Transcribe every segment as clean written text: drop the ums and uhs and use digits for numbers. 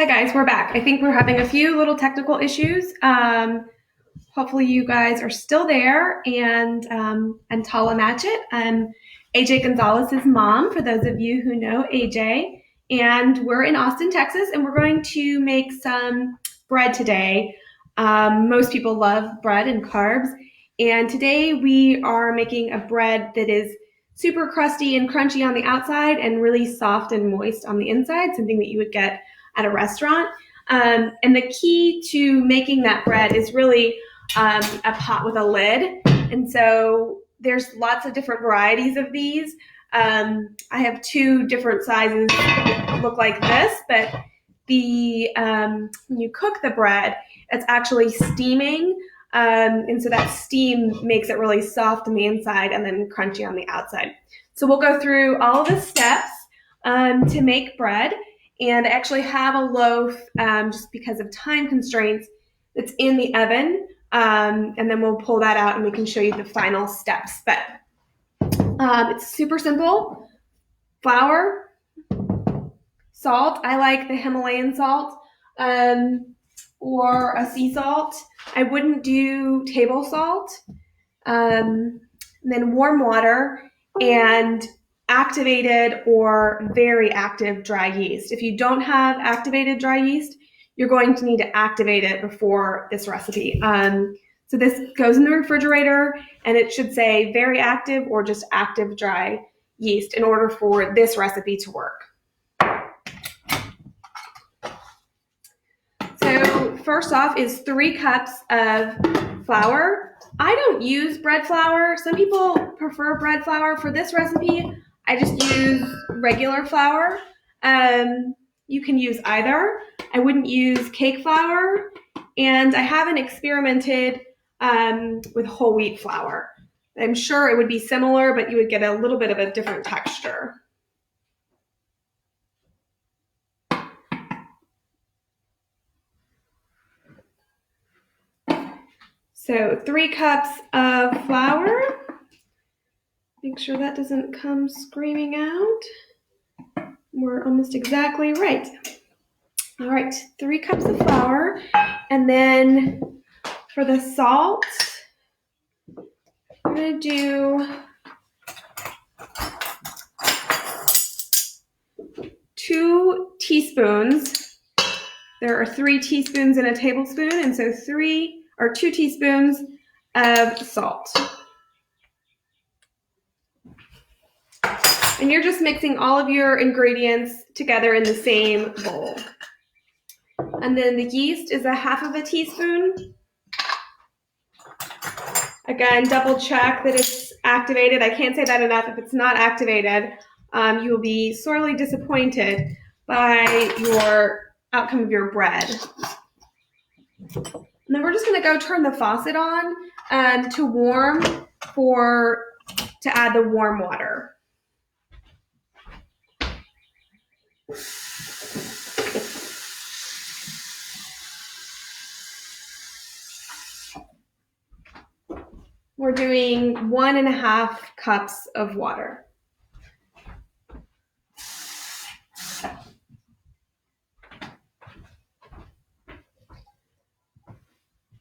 Hi guys, we're back. I think we're having a few little technical issues. Hopefully you guys are still there. And I'm Tala Matchett. I'm AJ Gonzales' mom, for those of you who know AJ. And we're in Austin, Texas, and we're going to make some bread today. Most people love bread and carbs. And today we are making a bread that is super crusty and crunchy on the outside and really soft and moist on the inside, something that you would get at a restaurant. And the key to making that bread is really a pot with a lid. And so there's lots of different varieties of these. I have two different sizes that look like this, but when you cook the bread, it's actually steaming. And so that steam makes it really soft on the inside and then crunchy on the outside. So we'll go through all of the steps to make bread. And I actually have a loaf, just because of time constraints, that's in the oven. And then we'll pull that out and we can show you the final steps. But it's super simple. Flour, salt. I like the Himalayan salt or a sea salt. I wouldn't do table salt. And then warm water and activated or very active dry yeast. If you don't have activated dry yeast, you're going to need to activate it before this recipe. So this goes in the refrigerator, and it should say very active or just active dry yeast in order for this recipe to work. So first off is 3 cups of flour. I don't use bread flour. Some people prefer bread flour. For this recipe, I just use regular flour. You can use either. I wouldn't use cake flour, and I haven't experimented with whole wheat flour. I'm sure it would be similar, but you would get a little bit of a different texture. So 3 cups of flour. Make sure that doesn't come screaming out. We're almost exactly right. All right, 3 cups of flour. And then for the salt, I'm going to do 2 teaspoons. There are 3 teaspoons in a tablespoon, and so 2 teaspoons of salt. And you're just mixing all of your ingredients together in the same bowl. And then the yeast is 1/2 teaspoon. Again, double check that it's activated. I can't say that enough. If it's not activated, you will be sorely disappointed by your outcome of your bread. And then we're just going to go turn the faucet on to warm to add the warm water. We're doing 1.5 cups of water.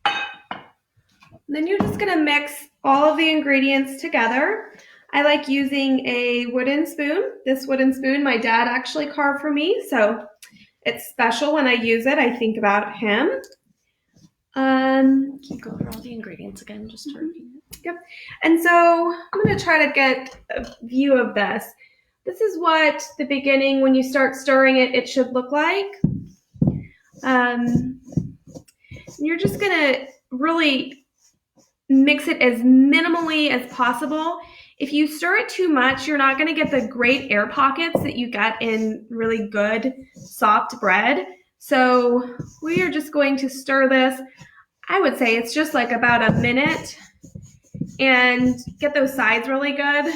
And then you're just going to mix all of the ingredients together. I like using a wooden spoon. This wooden spoon my dad actually carved for me, so it's special when I use it. I think about him. Can you go over all the ingredients again, just to repeat it? Yep. And so I'm going to try to get a view of this. This is what the beginning, when you start stirring it, it should look like. You're just going to really mix it as minimally as possible. If you stir it too much, you're not going to get the great air pockets that you get in really good soft bread. So we are just going to stir this. I would say it's just like about a minute, and get those sides really good.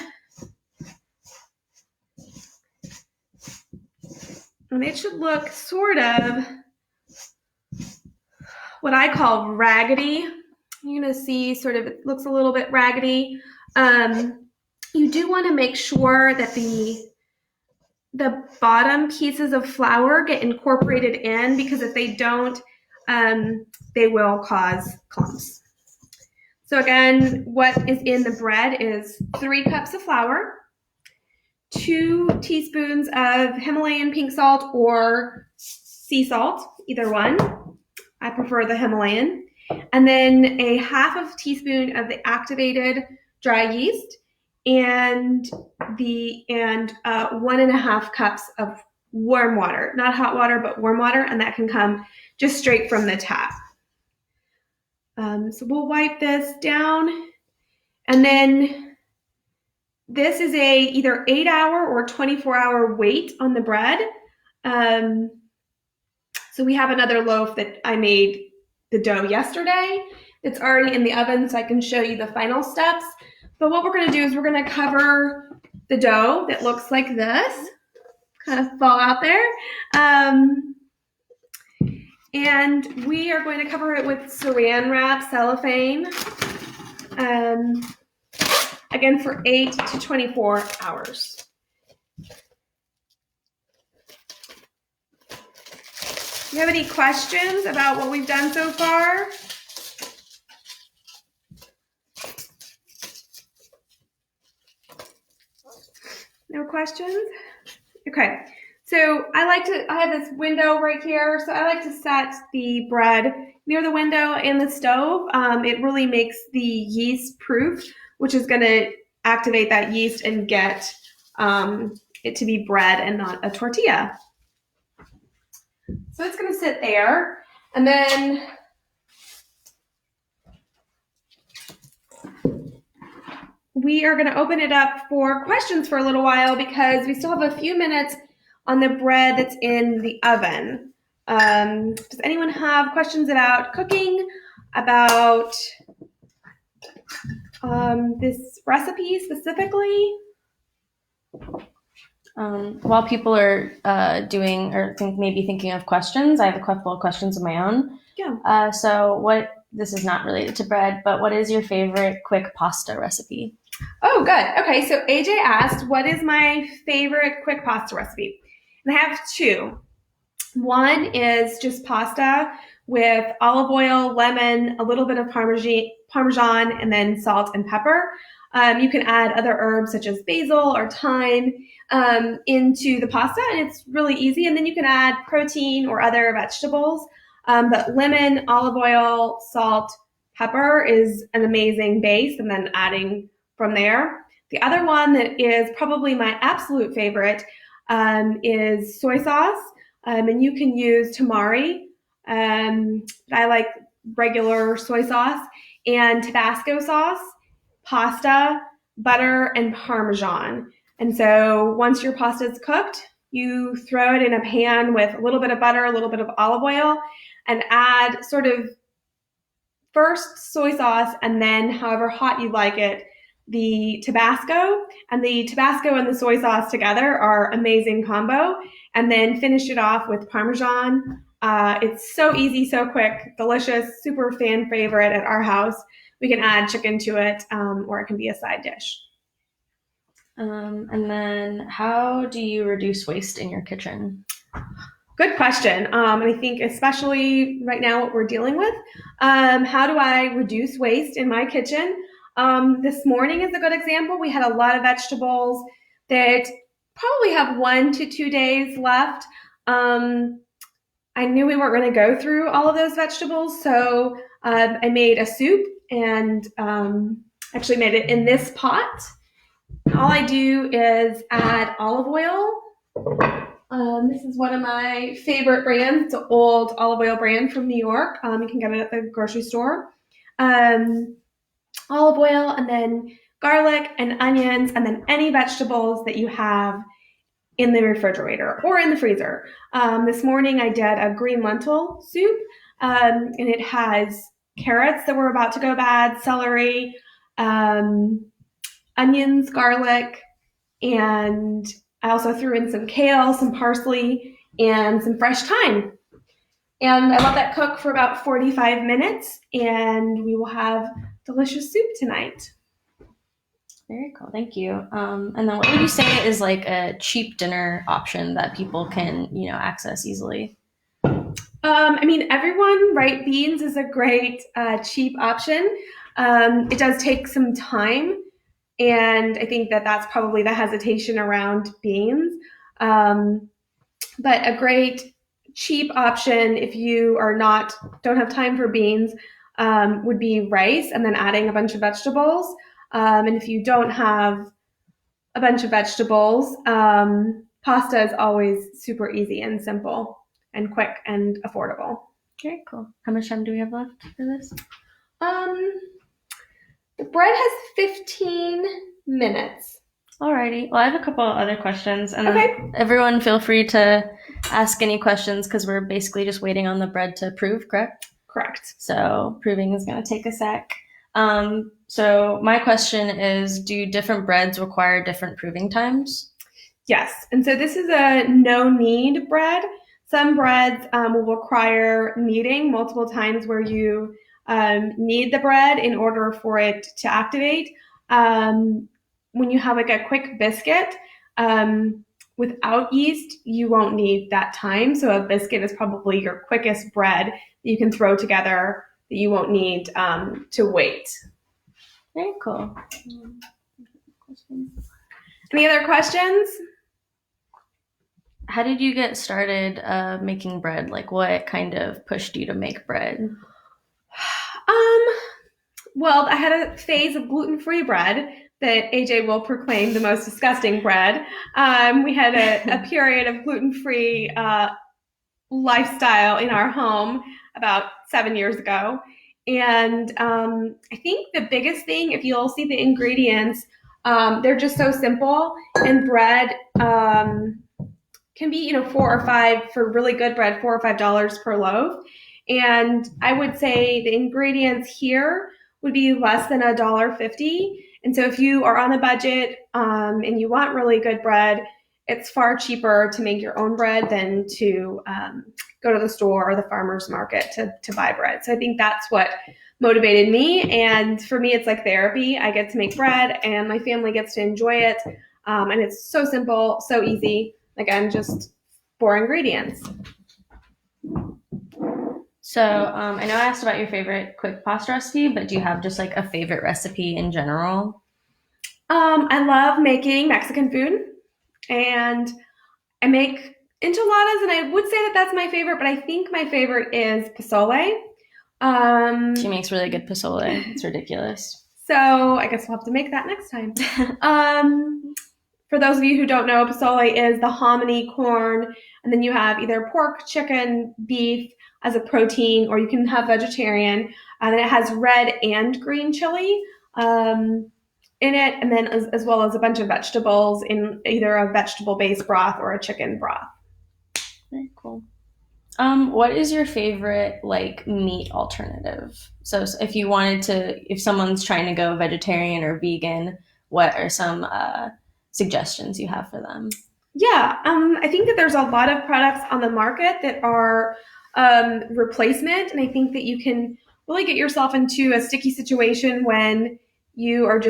And it should look sort of what I call raggedy. You're going to see sort of, it looks a little bit raggedy. You do want to make sure that the bottom pieces of flour get incorporated in, because if they don't, they will cause clumps. So again, what is in the bread is 3 cups of flour, 2 teaspoons of Himalayan pink salt or sea salt, either one. I prefer the Himalayan. And then a half of a teaspoon of the activated dry yeast, and 1.5 cups of warm water, not hot water, but warm water, and that can come just straight from the tap. So we'll wipe this down, and then this is a either 8-hour or 24-hour wait on the bread. So we have another loaf that I made the dough yesterday. It's already in the oven, so I can show you the final steps. But what we're going to do is we're going to cover the dough that looks like this, kind of fall out there. And we are going to cover it with saran wrap cellophane, again for 8 to 24 hours. Do you have any questions about what we've done so far? No questions? Okay. So I have this window right here, so I like to set the bread near the window and the stove. It really makes the yeast proof, which is going to activate that yeast and get it to be bread and not a tortilla. So it's going to sit there, and then we are going to open it up for questions for a little while, because we still have a few minutes on the bread that's in the oven. Does anyone have questions about cooking, about this recipe specifically? While people are doing or maybe thinking of questions, I have a couple of questions of my own. Yeah. This is not related to bread, but what is your favorite quick pasta recipe? Oh, good. Okay, so AJ asked, what is my favorite quick pasta recipe? And I have 2. One is just pasta with olive oil, lemon, a little bit of Parmesan, and then salt and pepper. You can add other herbs such as basil or thyme into the pasta, and it's really easy. And then you can add protein or other vegetables. But lemon, olive oil, salt, pepper is an amazing base, and then adding from there. The other one that is probably my absolute favorite is soy sauce, and you can use tamari. I like regular soy sauce, and Tabasco sauce, pasta, butter, and Parmesan. And so once your pasta is cooked, you throw it in a pan with a little bit of butter, a little bit of olive oil, and add sort of first soy sauce, and then however hot you like it, the Tabasco. And the Tabasco and the soy sauce together are amazing combo. And then finish it off with Parmesan. It's so easy, so quick, delicious, super fan favorite at our house. We can add chicken to it, or it can be a side dish. And then how do you reduce waste in your kitchen? Good question. And I think especially right now what we're dealing with, how do I reduce waste in my kitchen? This morning is a good example. We had a lot of vegetables that probably have 1 to 2 days left. I knew we weren't going to go through all of those vegetables, so I made a soup, and actually made it in this pot. All I do is add olive oil. This is one of my favorite brands. It's an old olive oil brand from New York. You can get it at the grocery store. Olive oil, and then garlic and onions, and then any vegetables that you have in the refrigerator or in the freezer. This morning I did a green lentil soup, and it has carrots that were about to go bad, celery, onions, garlic, and I also threw in some kale, some parsley, and some fresh thyme. And I let that cook for about 45 minutes, and we will have delicious soup tonight. Very cool. Thank you. And then what would you say is like a cheap dinner option that people can, access easily? I mean, everyone, right? Beans is a great cheap option. It does take some time, and I think that that's probably the hesitation around beans. Um, but a great cheap option if you don't have time for beans would be rice and then adding a bunch of vegetables. And if you don't have a bunch of vegetables, pasta is always super easy and simple and quick and affordable. Very cool. How much time do we have left for this? Um, the bread has 15 minutes. Alrighty. Well, I have a couple other questions, and Okay. everyone feel free to ask any questions because we're basically just waiting on the bread to prove, correct? Correct. So proving is going to take a sec. So my question is, do different breads require different proving times? Yes. And so this is a no-knead bread. Some breads will require kneading multiple times where you knead the bread in order for it to activate. When you have like a quick biscuit without yeast, you won't need that time. So a biscuit is probably your quickest bread that you can throw together that you won't need to wait. Very cool. Any other questions? How did you get started making bread? Like, what kind of pushed you to make bread? Well, I had a phase of gluten-free bread that AJ will proclaim the most disgusting bread. We had a period of gluten-free lifestyle in our home about 7 years ago. And I think the biggest thing, if you'll see the ingredients, they're just so simple. And bread can be, for really good bread, $4 or $5 per loaf. And I would say the ingredients here would be less than $1.50. And so if you are on a budget and you want really good bread, it's far cheaper to make your own bread than to go to the store or the farmer's market to buy bread. So I think that's what motivated me. And for me, it's like therapy. I get to make bread and my family gets to enjoy it. And it's so simple, so easy. Again, just 4 ingredients. So I know I asked about your favorite quick pasta recipe, but do you have just like a favorite recipe in general? I love making Mexican food, and I make enchiladas, and I would say that that's my favorite, but I think my favorite is pozole. She makes really good pozole. It's ridiculous. So I guess we'll have to make that next time. For those of you who don't know, pozole is the hominy corn, and then you have either pork, chicken, beef as a protein, or you can have vegetarian. And then it has red and green chili in it, and then as well as a bunch of vegetables in either a vegetable-based broth or a chicken broth. Very cool. What is your favorite like meat alternative? So if someone's trying to go vegetarian or vegan, what are some suggestions you have for them? Yeah, I think that there's a lot of products on the market that are replacement, and I think that you can really get yourself into a sticky situation when you are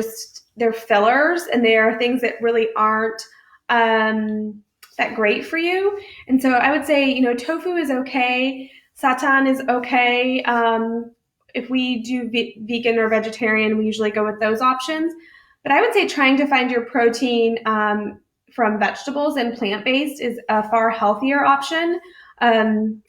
they're fillers and they are things that really aren't that great for you. And so I would say, tofu is okay, seitan is okay. If we do vegan or vegetarian, we usually go with those options. But I would say trying to find your protein from vegetables and plant-based is a far healthier option. And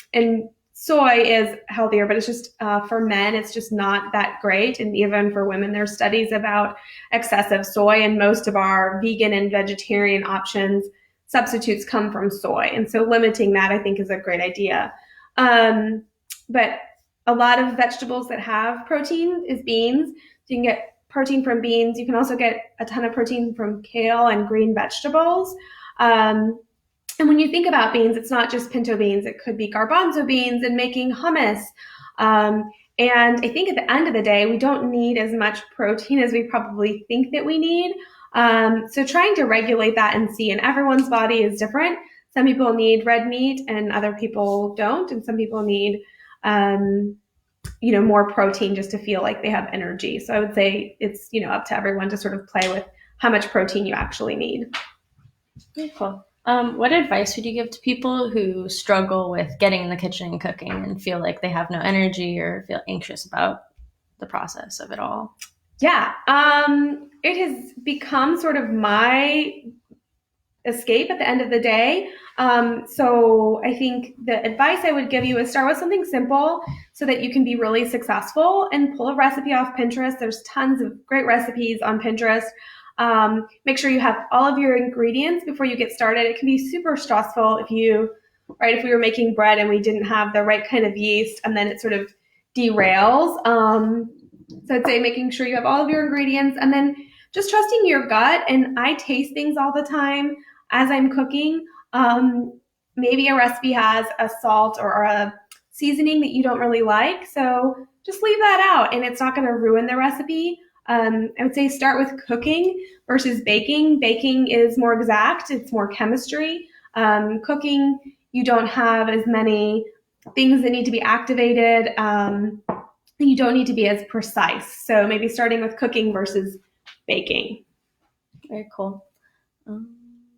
soy is healthier, but it's just for men, it's just not that great. And even for women, there's studies about excessive soy, and most of our vegan and vegetarian options, substitutes come from soy. And so limiting that, I think, is a great idea. But a lot of vegetables that have protein is beans. So you can get protein from beans. You can also get a ton of protein from kale and green vegetables. And when you think about beans, it's not just pinto beans. It could be garbanzo beans and making hummus. And I think at the end of the day, we don't need as much protein as we probably think that we need. So trying to regulate that and see, and everyone's body is different. Some people need red meat and other people don't. And some people need, more protein just to feel like they have energy. So I would say it's, up to everyone to sort of play with how much protein you actually need. Very cool. What advice would you give to people who struggle with getting in the kitchen and cooking and feel like they have no energy or feel anxious about the process of it all? Yeah, it has become sort of my escape at the end of the day. So I think the advice I would give you is start with something simple so that you can be really successful and pull a recipe off Pinterest. There's tons of great recipes on Pinterest. Make sure you have all of your ingredients before you get started. It can be super stressful if we were making bread and we didn't have the right kind of yeast, and then it sort of derails. So I'd say making sure you have all of your ingredients, and then just trusting your gut. And I taste things all the time as I'm cooking. Maybe a recipe has a salt or a seasoning that you don't really like, so just leave that out and it's not going to ruin the recipe. I would say start with cooking versus baking. Baking is more exact, it's more chemistry. Cooking, you don't have as many things that need to be activated. You don't need to be as precise. So maybe starting with cooking versus baking. Very cool.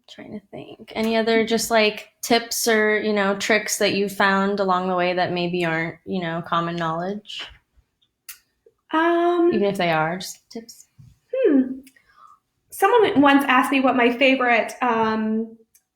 Trying to think. Any other just like tips or, tricks that you found along the way that maybe aren't, common knowledge? Even if they are, just tips. Someone once asked me what my favorite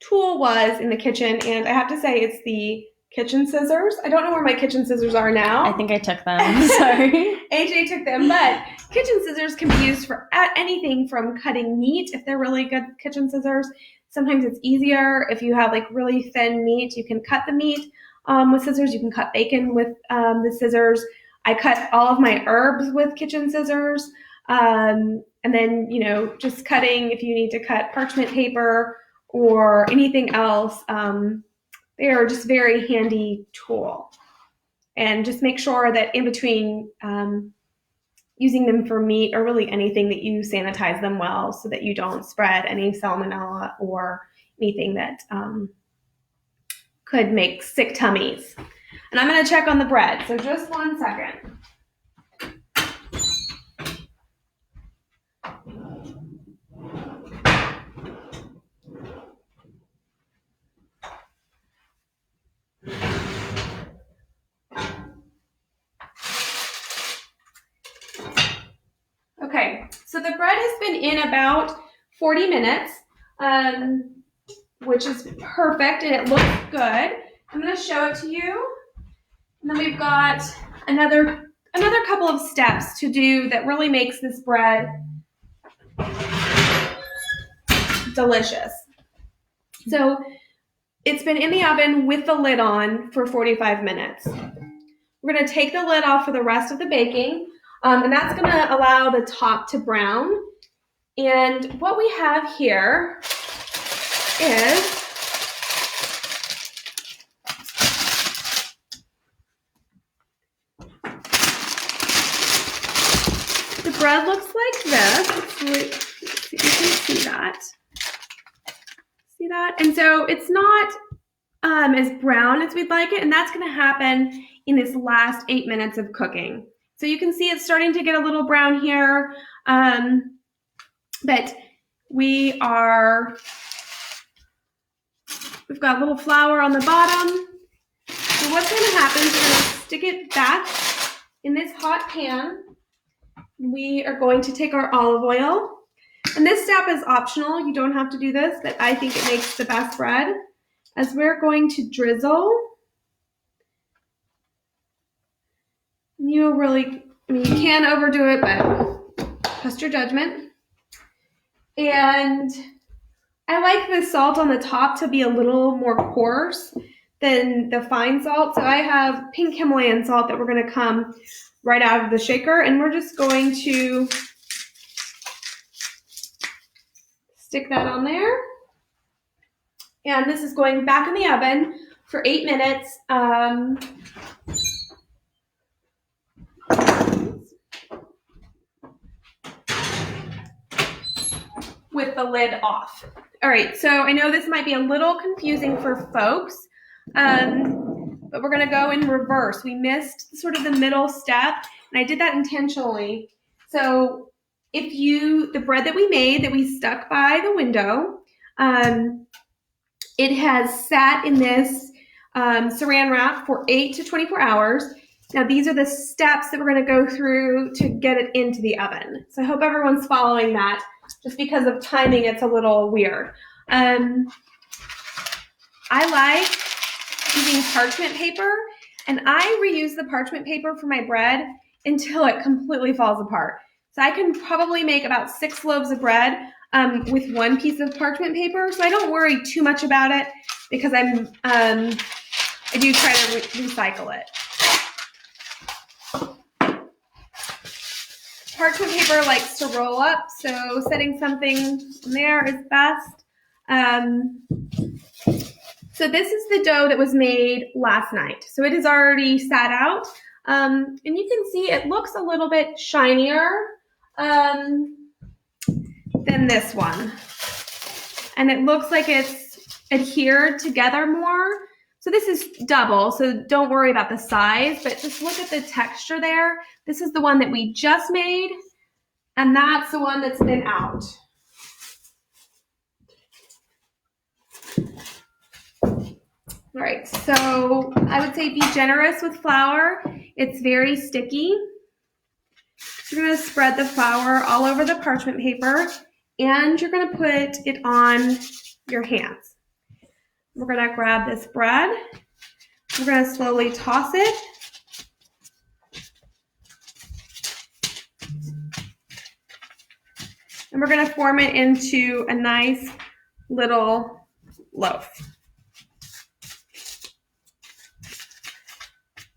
tool was in the kitchen, and I have to say it's the kitchen scissors. I don't know where my kitchen scissors are now. I think I took them. Sorry. AJ took them, but kitchen scissors can be used for anything from cutting meat if they're really good kitchen scissors. Sometimes it's easier if you have like really thin meat. You can cut the meat with scissors. You can cut bacon with the scissors. I cut all of my herbs with kitchen scissors. And then, just cutting if you need to cut parchment paper or anything else. They are just very handy tool. And just make sure that in between using them for meat or really anything that you sanitize them well so that you don't spread any salmonella or anything that could make sick tummies. And I'm going to check on the bread. So just 1 second. Okay, so the bread has been in about 40 minutes, which is perfect, and it looks good. I'm going to show it to you. And then we've got another couple of steps to do that really makes this bread delicious. So it's been in the oven with the lid on for 45 minutes. We're going to take the lid off for the rest of the baking. And that's going to allow the top to brown. And what we have here is the bread looks like this. Let's see if you can see that. See that? And so it's not as brown as we'd like it. And that's going to happen in this last 8 minutes of cooking. So you can see it's starting to get a little brown here, but we've got a little flour on the bottom. So what's going to happen is we're going to stick it back in this hot pan. We are going to take our olive oil, and this step is optional. You don't have to do this, but I think it makes the best bread. As we're going to drizzle, you can overdo it, but trust your judgment. And I like the salt on the top to be a little more coarse than the fine salt. So I have pink Himalayan salt that we're going to come right out of the shaker, and we're just going to stick that on there. And this is going back in the oven for 8 minutes. With the lid off. All right, so I know this might be a little confusing for folks, but we're gonna go in reverse. We missed sort of the middle step, and I did that intentionally. So the bread that we made that we stuck by the window, it has sat in this saran wrap for 8 to 24 hours. Now, these are the steps that we're going to go through to get it into the oven. So I hope everyone's following that. Just because of timing, it's a little weird. I like using parchment paper, and I reuse the parchment paper for my bread until it completely falls apart. So I can probably make about 6 loaves of bread with one piece of parchment paper. So I don't worry too much about it because I do try to recycle it. Parchment paper likes to roll up, so setting something there is best. So this is the dough that was made last night. So it is already sat out. And you can see it looks a little bit shinier than this one. And it looks like it's adhered together more. So this is double, so don't worry about the size, but just look at the texture there. This is the one that we just made, and that's the one that's been out. All right, so I would say be generous with flour. It's very sticky. You're gonna spread the flour all over the parchment paper, and you're gonna put it on your hands. We're gonna grab this bread. We're gonna slowly toss it. And we're gonna form it into a nice little loaf.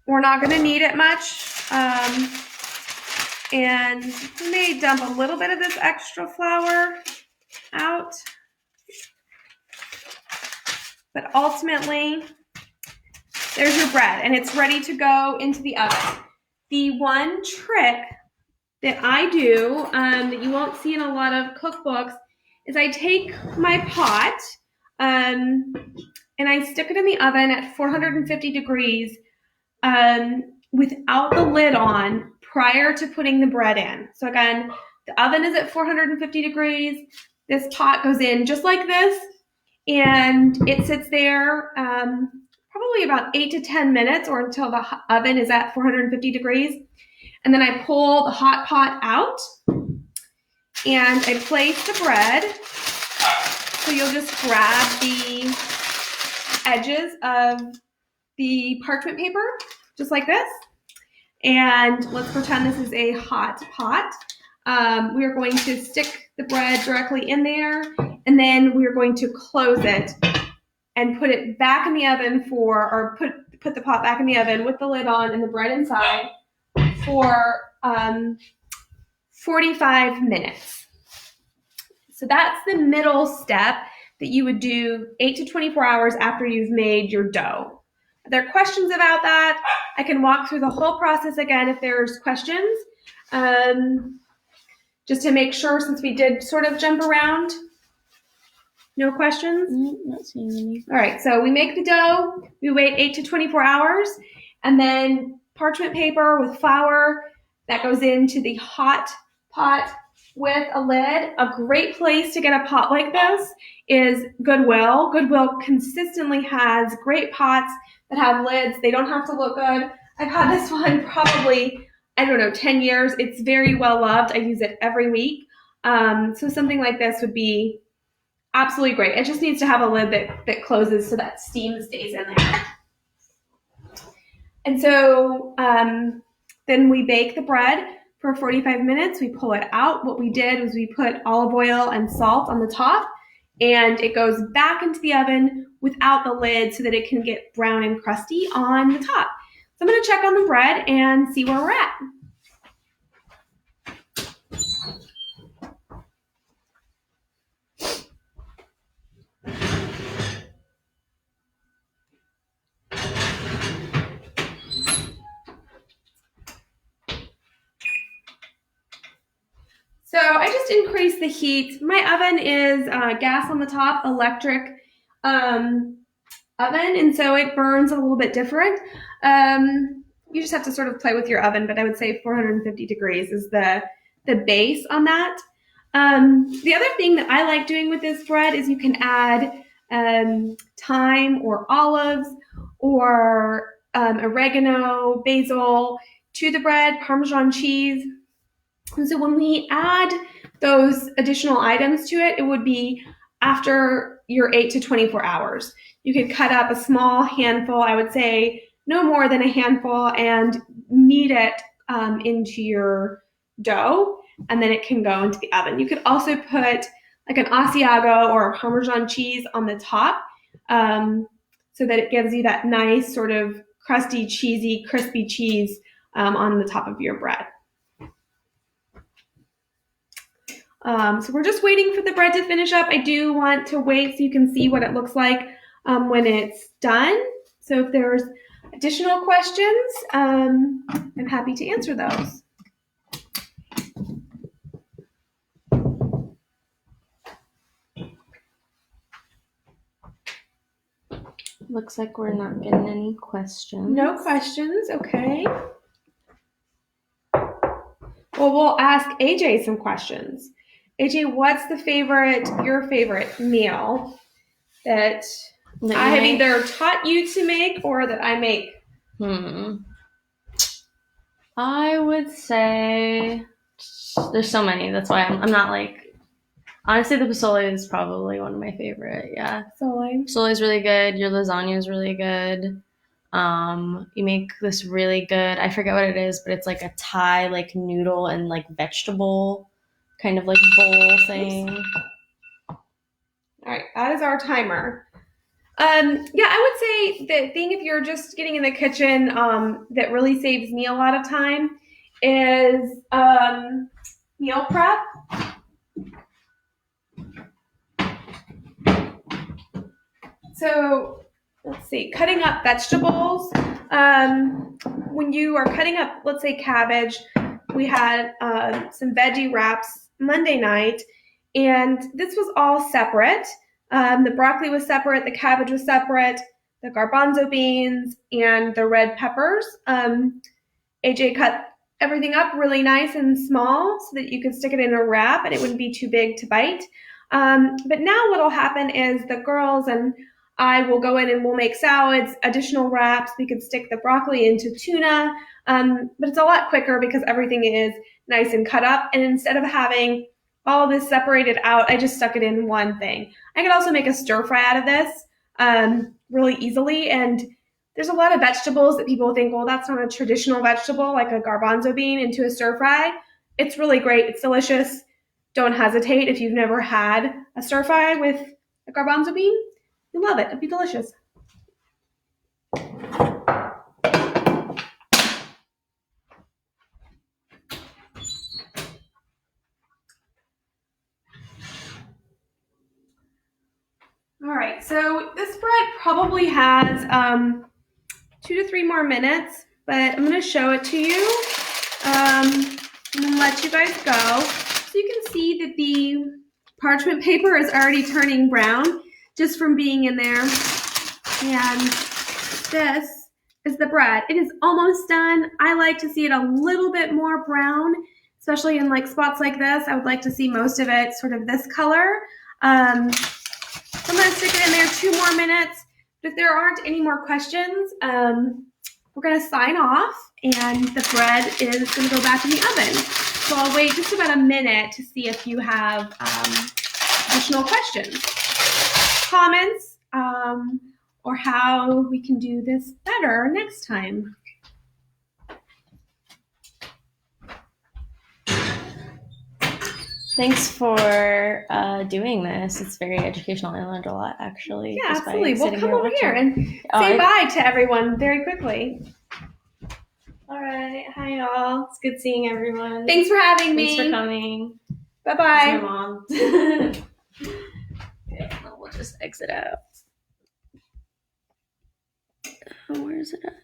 We're not gonna knead it much. And we may dump a little bit of this extra flour out. But ultimately, there's your bread, and it's ready to go into the oven. The one trick that I do that you won't see in a lot of cookbooks is I take my pot and I stick it in the oven at 450 degrees without the lid on prior to putting the bread in. So again, the oven is at 450 degrees. This pot goes in just like this, and it sits there probably about 8 to 10 minutes or until the oven is at 450 degrees. And then I pull the hot pot out and I place the bread. So you'll just grab the edges of the parchment paper, just like this. And let's pretend this is a hot pot. We are going to stick the bread directly in there, and then we are going to close it and put it back in the oven put the pot back in the oven with the lid on and the bread inside for 45 minutes. So that's the middle step that you would do 8 to 24 hours after you've made your dough. Are there questions about that? I can walk through the whole process again if there's questions. Just to make sure, since we did sort of jump around. No questions? Not seeing any. All right, so we make the dough, we wait 8 to 24 hours, and then parchment paper with flour that goes into the hot pot with a lid. A great place to get a pot like this is Goodwill. Goodwill consistently has great pots that have lids. They don't have to look good. I've had this one probably, 10 years. It's very well loved. I use it every week. So something like this would be absolutely great. It just needs to have a lid that closes so that steam stays in there. And so then we bake the bread for 45 minutes. We pull it out. What we did was we put olive oil and salt on the top, and it goes back into the oven without the lid so that it can get brown and crusty on the top. So I'm going to check on the bread and see where we're at. So I just increased the heat. My oven is gas on the top, electric oven, and so it burns a little bit different. You just have to sort of play with your oven, but I would say 450 degrees is the the base on that. The other thing that I like doing with this bread is you can add thyme or olives or oregano, basil to the bread, Parmesan cheese. And so when we add those additional items to it, it would be after your 8 to 24 hours. You could cut up a small handful, I would say no more than a handful, and knead it into your dough, and then it can go into the oven. You could also put like an Asiago or a Parmesan cheese on the top so that it gives you that nice sort of crusty, cheesy, crispy cheese on the top of your bread. So we're just waiting for the bread to finish up. I do want to wait so you can see what it looks like when it's done. So if there's additional questions, I'm happy to answer those. Looks like we're not getting any questions. No questions, okay. Well, we'll ask AJ some questions. AJ, what's your favorite meal that I have either taught you to make or that I make? I would say there's so many. That's why I'm not like, honestly, the pozole is probably one of my favorite. Yeah. Pozole is really good. Your lasagna is really good. You make this really good, I forget what it is, but it's like a Thai like noodle and like vegetable kind of like bowl thing. Oops. All right, that is our timer. Yeah, I would say the thing if you're just getting in the kitchen that really saves me a lot of time is meal prep. So let's see, cutting up vegetables. When you are cutting up, let's say cabbage, we had some veggie wraps Monday night, and this was all separate. The broccoli was separate, the cabbage was separate, the garbanzo beans, and the red peppers. AJ cut everything up really nice and small so that you could stick it in a wrap and it wouldn't be too big to bite. But now what will happen is the girls and I will go in and we'll make salads, additional wraps. We could stick the broccoli into tuna, but it's a lot quicker because everything is nice and cut up. And instead of having all this separated out, I just stuck it in one thing. I could also make a stir fry out of this really easily. And there's a lot of vegetables that people think, well, that's not a traditional vegetable, like a garbanzo bean into a stir fry. It's really great. It's delicious. Don't hesitate if you've never had a stir fry with a garbanzo bean. You love it. It'd be delicious. All right, so this bread probably has 2 to 3 more minutes, but I'm going to show it to you and let you guys go. So you can see that the parchment paper is already turning brown just from being in there. And this is the bread. It is almost done. I like to see it a little bit more brown, especially in like spots like this. I would like to see most of it sort of this color. So I'm going to stick it in there 2 more minutes. But if there aren't any more questions, we're going to sign off and the bread is going to go back in the oven. So I'll wait just about a minute to see if you have additional questions, comments, or how we can do this better next time. Thanks for doing this. It's very educational. I learned a lot, actually. Yeah, absolutely. We'll come over here and say bye to everyone very quickly. All right. Hi, y'all. It's good seeing everyone. Thanks for having me. Thanks for coming. Bye-bye. My mom. Okay, we'll just exit out. Oh, where is it at?